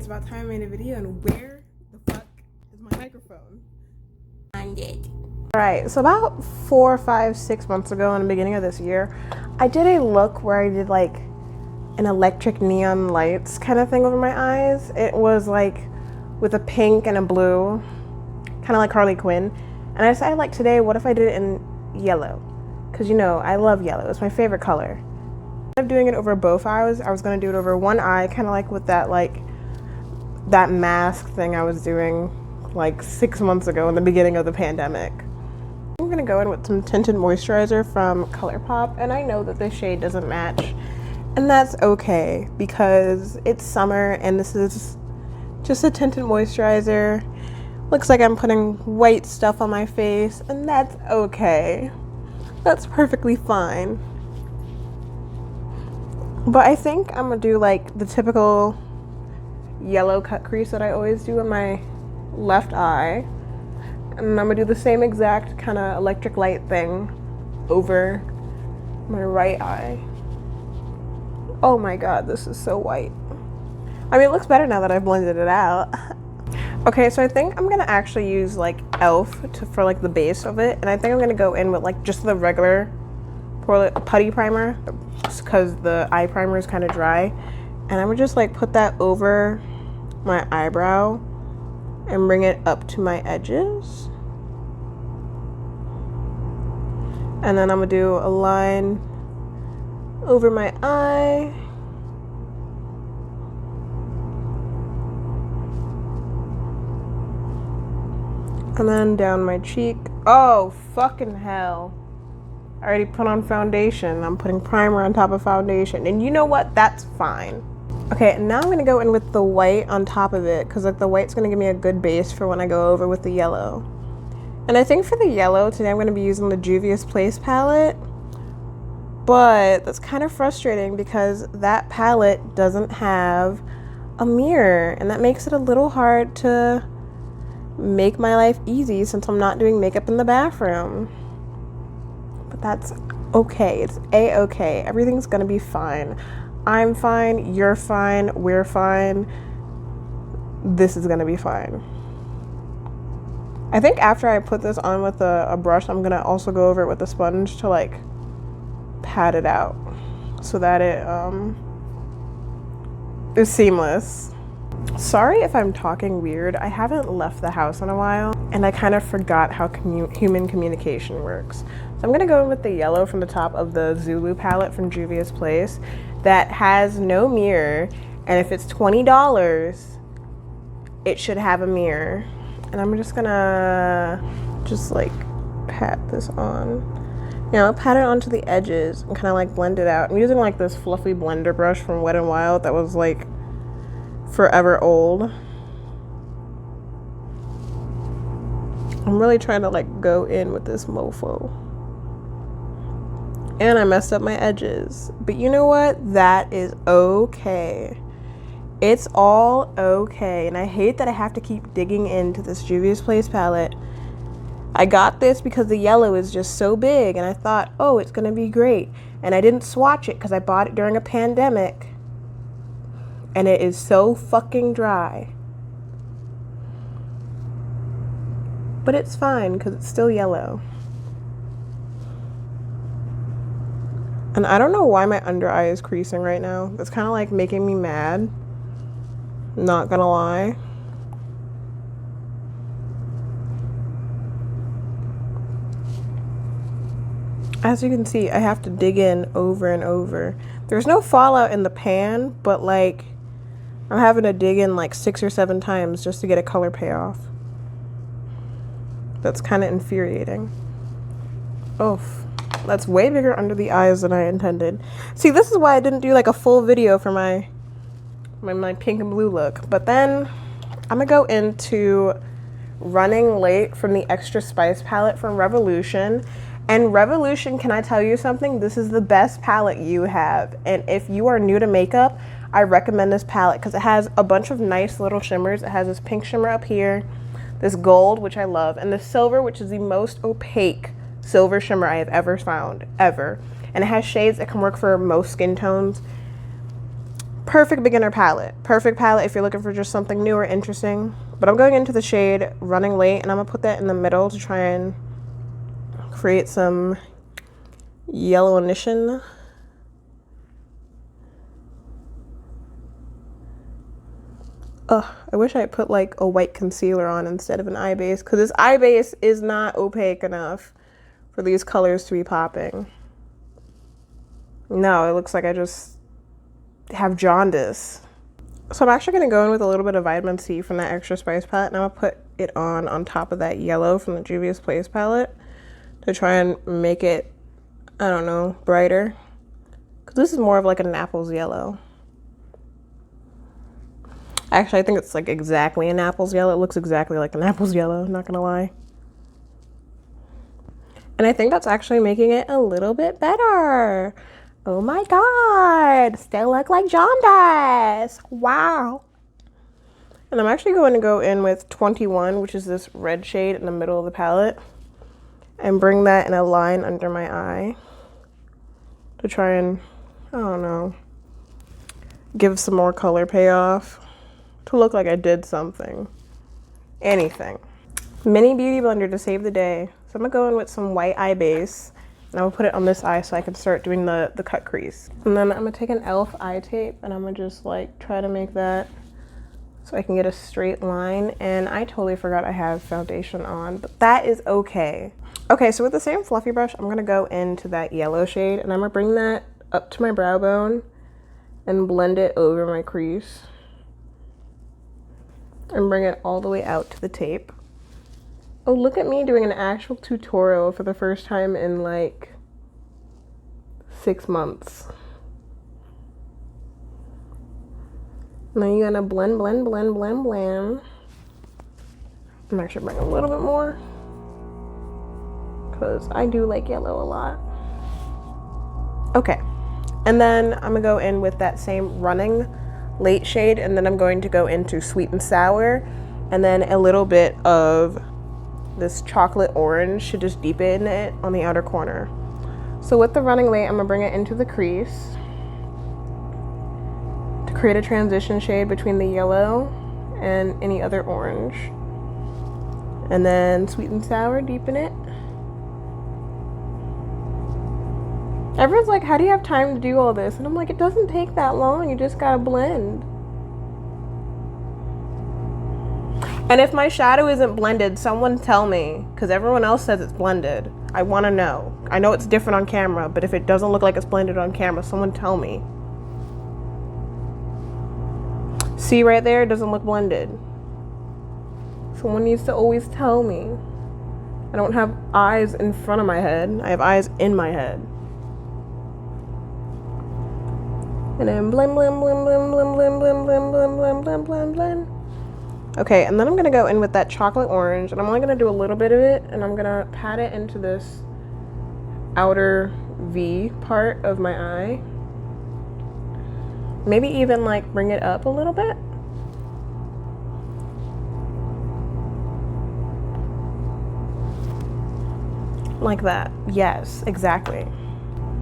about time I made a video, and where the fuck is my microphone? Find it. Alright, so about 4, 5, 6 months ago in the beginning of this year, I did a look where I did like an electric neon lights kind of thing over my eyes. It was like with a pink and a blue, kind of like Harley Quinn. And I decided like today, what if I did it in yellow? Because you know, I love yellow. It's my favorite color. Instead of doing it over both eyes, I was going to do it over one eye, kind of like with that that mask thing I was doing like 6 months ago in the beginning of the pandemic. I'm going to go in with some tinted moisturizer from ColourPop, and I know that this shade doesn't match, and that's okay because it's summer and this is just a tinted moisturizer. Looks like I'm putting white stuff on my face, and that's okay. That's perfectly fine. But I think I'm gonna do like the typical yellow cut crease that I always do in my left eye. And I'm gonna do the same exact kind of electric light thing over my right eye. Oh my god, this is so white. I mean, it looks better now that I've blended it out. Okay, so I think I'm gonna actually use like ELF for like the base of it, and I think I'm gonna go in with like just the regular putty primer because the eye primer is kind of dry, and I'm gonna just like put that over my eyebrow and bring it up to my edges, and then I'm gonna do a line over my eye. And then down my cheek. Oh, fucking hell. I already put on foundation. I'm putting primer on top of foundation. And you know what? That's fine. Okay, and now I'm going to go in with the white on top of it, because like the white's going to give me a good base for when I go over with the yellow. And I think for the yellow, today I'm going to be using the Juvias Place palette. But that's kind of frustrating because that palette doesn't have a mirror. And that makes it a little hard to make my life easy since I'm not doing makeup in the bathroom. But that's okay. It's a-okay. Everything's gonna be fine. I'm fine, you're fine, we're fine. This is gonna be fine. I think after I put this on with a brush, I'm gonna also go over it with a sponge to like pat it out so that it is seamless. Sorry if I'm talking weird. I haven't left the house in a while, and I kind of forgot how human communication works. So I'm going to go in with the yellow from the top of the Zulu palette from Juvias Place that has no mirror, and if it's $20, it should have a mirror. And I'm just going to like pat this on. You know, pat it onto the edges and kind of like blend it out. I'm using like this fluffy blender brush from Wet n Wild that was like forever old. I'm really trying to like go in with this mofo. And I messed up my edges. But you know what? That is okay. It's all okay. And I hate that I have to keep digging into this Juvia's Place palette. I got this because the yellow is just so big, and I thought, oh, it's gonna be great. And I didn't swatch it because I bought it during a pandemic. And it is so fucking dry. But it's fine because it's still yellow. And I don't know why my under eye is creasing right now. That's kind of like making me mad. Not gonna lie. As you can see, I have to dig in over and over. There's no fallout in the pan, but like I'm having to dig in like 6 or 7 times just to get a color payoff. That's kind of infuriating. Oof. That's way bigger under the eyes than I intended. See, this is why I didn't do like a full video for my pink and blue look. But then I'm gonna go into Running Late from the Extra Spice palette from Revolution. And Revolution, can I tell you something? This is the best palette you have. And if you are new to makeup, I recommend this palette because it has a bunch of nice little shimmers. It has this pink shimmer up here, this gold, which I love, and the silver, which is the most opaque silver shimmer I have ever found, ever. And it has shades that can work for most skin tones. Perfect beginner palette. Perfect palette if you're looking for just something new or interesting. But I'm going into the shade Running Late, and I'm gonna put that in the middle to try and create some yellow-inition. Ugh, I wish I put like a white concealer on instead of an eye base, because this eye base is not opaque enough for these colors to be popping. No, it looks like I just have jaundice. So I'm actually going to go in with a little bit of vitamin C from that Extra Spice palette, and I'm going to put it on top of that yellow from the Juvias Place palette to try and make it, I don't know, brighter. Because this is more of like a Naples yellow. Actually, I think it's like exactly an Naples yellow. It looks exactly like an Naples yellow, not gonna lie. And I think that's actually making it a little bit better. Oh my God, still look like jaundice. Wow. And I'm actually going to go in with 21, which is this red shade in the middle of the palette, and bring that in a line under my eye to try and, I don't know, give some more color payoff. To look like I did something. Anything. Mini beauty blender to save the day. So I'm gonna go in with some white eye base, and I'm gonna put it on this eye so I can start doing the cut crease. And then I'm gonna take an e.l.f. eye tape, and I'm gonna just like try to make that so I can get a straight line. And I totally forgot I have foundation on, but that is okay. Okay, so with the same fluffy brush, I'm gonna go into that yellow shade, and I'm gonna bring that up to my brow bone and blend it over my crease. And bring it all the way out to the tape. Oh, look at me doing an actual tutorial for the first time in like 6 months. Now you're gonna blend, blend, blend, blend, blend. I'm actually bring a little bit more because I do like yellow a lot. Okay, and then I'm gonna go in with that same Running Late shade, and then I'm going to go into Sweet and Sour, and then a little bit of this chocolate orange to just deepen it on the outer corner. So with the Running Late, I'm gonna bring it into the crease to create a transition shade between the yellow and any other orange. And then Sweet and Sour, deepen it. Everyone's like, how do you have time to do all this? And I'm like, it doesn't take that long. You just gotta blend. And if my shadow isn't blended, someone tell me, because everyone else says it's blended. I wanna know. I know it's different on camera, but if it doesn't look like it's blended on camera, someone tell me. See right there, it doesn't look blended. Someone needs to always tell me. I don't have eyes in front of my head. I have eyes in my head. And then blend, blend, blend, blend, blend, blend, blend, blend, blend, blend, blend, blend, blend. Okay, and then I'm gonna go in with that chocolate orange, and I'm only gonna do a little bit of it, and I'm gonna pat it into this outer V part of my eye. Maybe even like bring it up a little bit. Like that. Yes, exactly.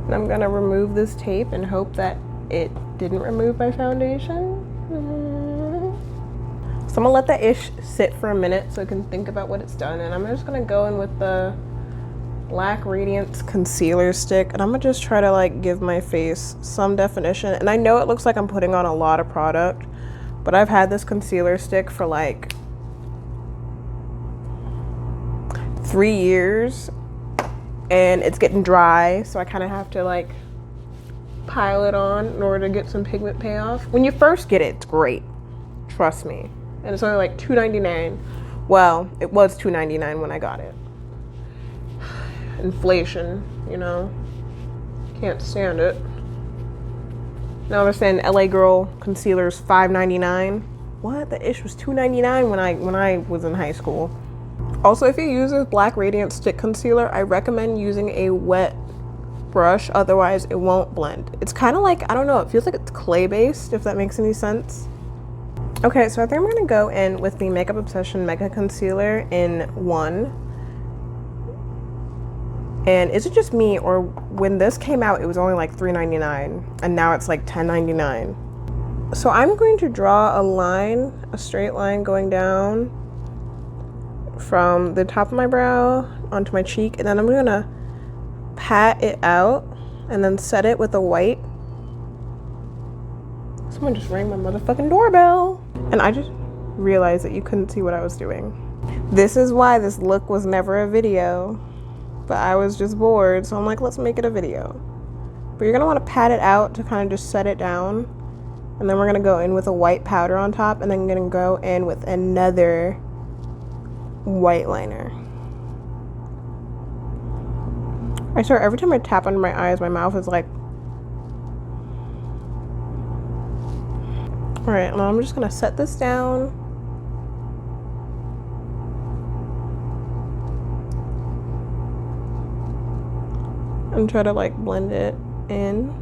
And I'm gonna remove this tape and hope that it didn't remove my foundation. So I'm gonna let that ish sit for a minute so I can think about what it's done. And I'm just gonna go in with the Black Radiance concealer stick, and I'm gonna just try to like give my face some definition. And I know it looks like I'm putting on a lot of product, but I've had this concealer stick for like 3 years and it's getting dry, so I kind of have to like pile it on in order to get some pigment payoff. When you first get it, it's great, trust me. And it's only like $2.99. Well, it was $2.99 when I got it. Inflation, you know, can't stand it. Now they're saying LA Girl concealer's $5.99. What? The ish was $2.99 when I was in high school. Also, if you use a Black Radiance stick concealer, I recommend using a wet brush, otherwise it won't blend. It's kind of like, I don't know, it feels like it's clay based, if that makes any sense. Okay, so I think I'm gonna go in with the Makeup Obsession Mega Concealer in 1. And is it just me, or when this came out, it was only like $3.99, and now it's like $10.99. So I'm going to draw a line, a straight line going down from the top of my brow onto my cheek, and then I'm gonna pat it out and then set it with a white. Someone just rang my motherfucking doorbell, and I just realized that you couldn't see what I was doing. This is why this look was never a video, but I was just bored, so I'm like, let's make it a video. But you're gonna want to pat it out to kind of just set it down, and then we're gonna go in with a white powder on top, and then I'm gonna go in with another white liner. I swear, every time I tap under my eyes, my mouth is like... Alright, and I'm just gonna set this down. And try to like blend it in.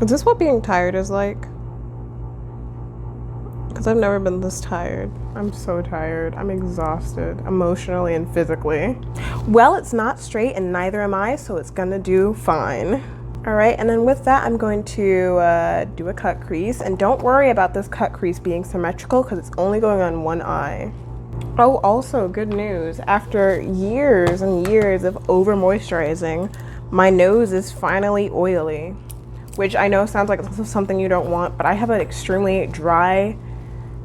Is this what being tired is like? Because I've never been this tired. I'm so tired. I'm exhausted, emotionally and physically. Well, it's not straight and neither am I, so it's gonna do fine. All right, and then with that, I'm going to do a cut crease. And don't worry about this cut crease being symmetrical because it's only going on one eye. Oh, also good news. After years and years of over moisturizing, my nose is finally oily, which I know sounds like something you don't want, but I have an extremely dry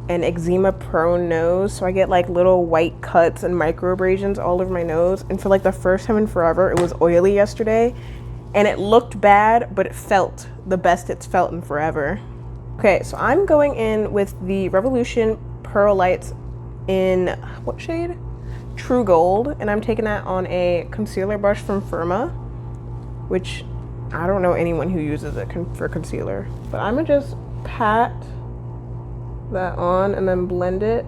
and eczema prone nose, so I get like little white cuts and microabrasions all over my nose. And for like the first time in forever, it was oily yesterday, and it looked bad, but it felt the best it's felt in forever. Okay, so I'm going in with the Revolution Pearl Lights in what shade? True Gold, and I'm taking that on a concealer brush from Firma, which I don't know anyone who uses it for concealer, but I'm gonna just pat that on and then blend it.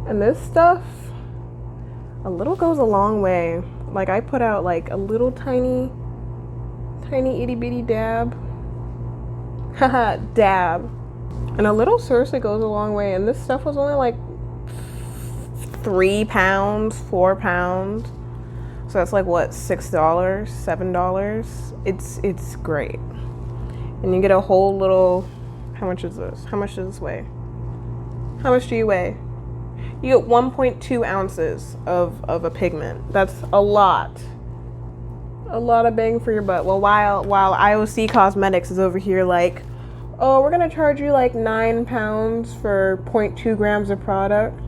And this stuff, a little goes a long way. Like I put out like a little tiny itty bitty dab. Haha, dab. And a little seriously goes a long way. And this stuff was only like 3 pounds, 4 pounds. So that's like what, $6, $7? It's great. And you get a whole little, how much is this? How much does this weigh? How much do you weigh? You get 1.2 ounces of a pigment. That's a lot. A lot of bang for your butt. Well, while IOC Cosmetics is over here like, oh, we're gonna charge you like 9 pounds for 0.2 grams of product.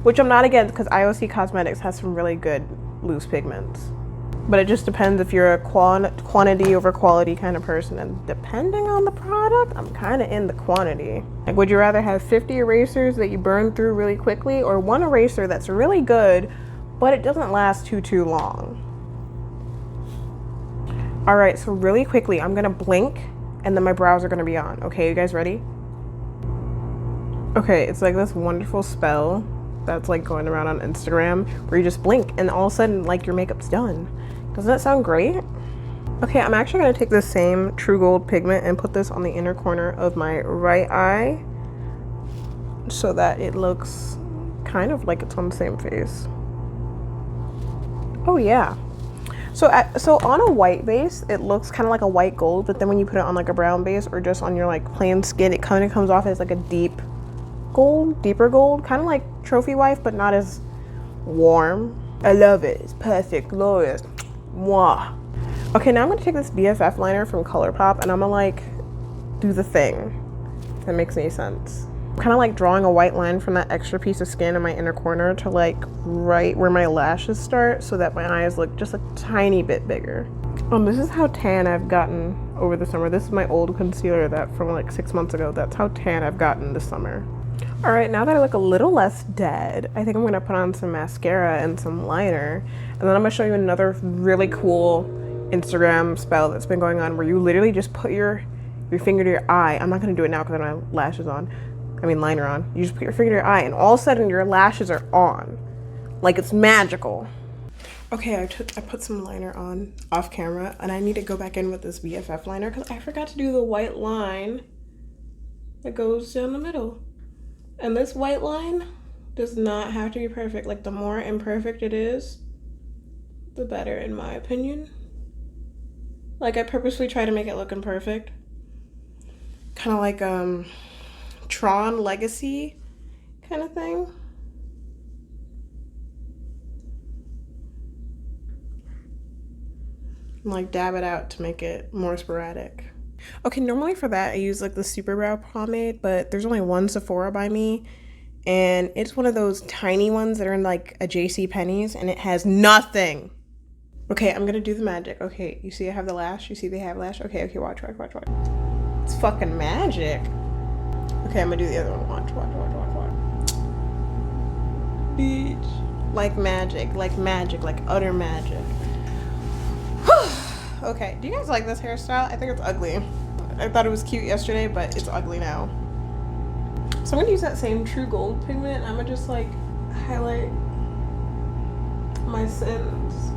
Which I'm not against, because IOC Cosmetics has some really good loose pigments. But it just depends if you're a quantity over quality kind of person. And depending on the product, I'm kind of in the quantity. Like, would you rather have 50 erasers that you burn through really quickly, or one eraser that's really good, but it doesn't last too long? All right, so really quickly, I'm gonna blink and then my brows are gonna be on. Okay, you guys ready? Okay, it's like this wonderful spell that's like going around on Instagram where you just blink and all of a sudden like your makeup's done. Doesn't that sound great? Okay, I'm actually gonna take the same True Gold pigment and put this on the inner corner of my right eye so that it looks kind of like it's on the same face. Oh yeah. So on a white base, it looks kind of like a white gold, but then when you put it on like a brown base or just on your like plain skin, it kind of comes off as like a deeper gold, kind of like Trophy Wife, but not as warm. I love it. It's perfect, glorious. Mwah. Okay, now I'm gonna take this BFF liner from ColourPop and I'm gonna like do the thing. If that makes any sense. I'm kind of like drawing a white line from that extra piece of skin in my inner corner to like right where my lashes start so that my eyes look just a tiny bit bigger. This is how tan I've gotten over the summer. This is my old concealer that from like 6 months ago. That's how tan I've gotten this summer. All right, now that I look a little less dead, I think I'm gonna put on some mascara and some liner, and then I'm gonna show you another really cool Instagram spell that's been going on where you literally just put your finger to your eye. I'm not gonna do it now because I don't have lashes on. Liner on. You just put your finger to your eye and all of a sudden your lashes are on. Like it's magical. Okay, I put some liner on off camera and I need to go back in with this BFF liner because I forgot to do the white line that goes down the middle. And this white line does not have to be perfect. Like the more imperfect it is, the better in my opinion. Like, I purposely try to make it look imperfect. Kind of like, Tron Legacy kind of thing. And, like, dab it out to make it more sporadic. Okay, normally for that, I use, like, the Super Brow Pomade, but there's only one Sephora by me. And it's one of those tiny ones that are in, like, a JC Penney's, and it has nothing. Okay, I'm gonna do the magic. Okay, you see I have the lash? You see they have lash? Okay, watch. It's fucking magic. Okay, I'm gonna do the other one. Watch. Bitch. Like magic, like utter magic. Okay, do you guys like this hairstyle? I think it's ugly. I thought it was cute yesterday, but it's ugly now. So I'm gonna use that same True Gold pigment. I'm gonna just like highlight my sins.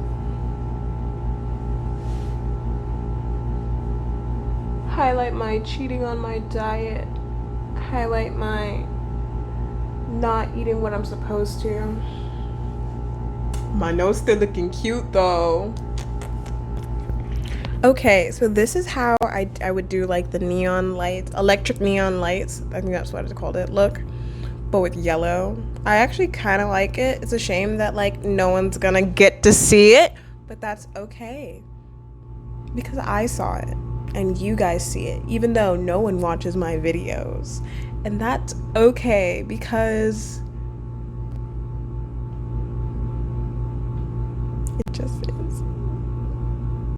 Highlight my cheating on my diet. Highlight my not eating what I'm supposed to. My nose still looking cute though. Okay, so this is how I would do like the neon lights, electric neon lights. I think that's what it's called it. Look, but with yellow. I actually kind of like it. It's a shame that like no one's gonna get to see it, but that's okay. Because I saw it and you guys see it, even though no one watches my videos. And that's okay because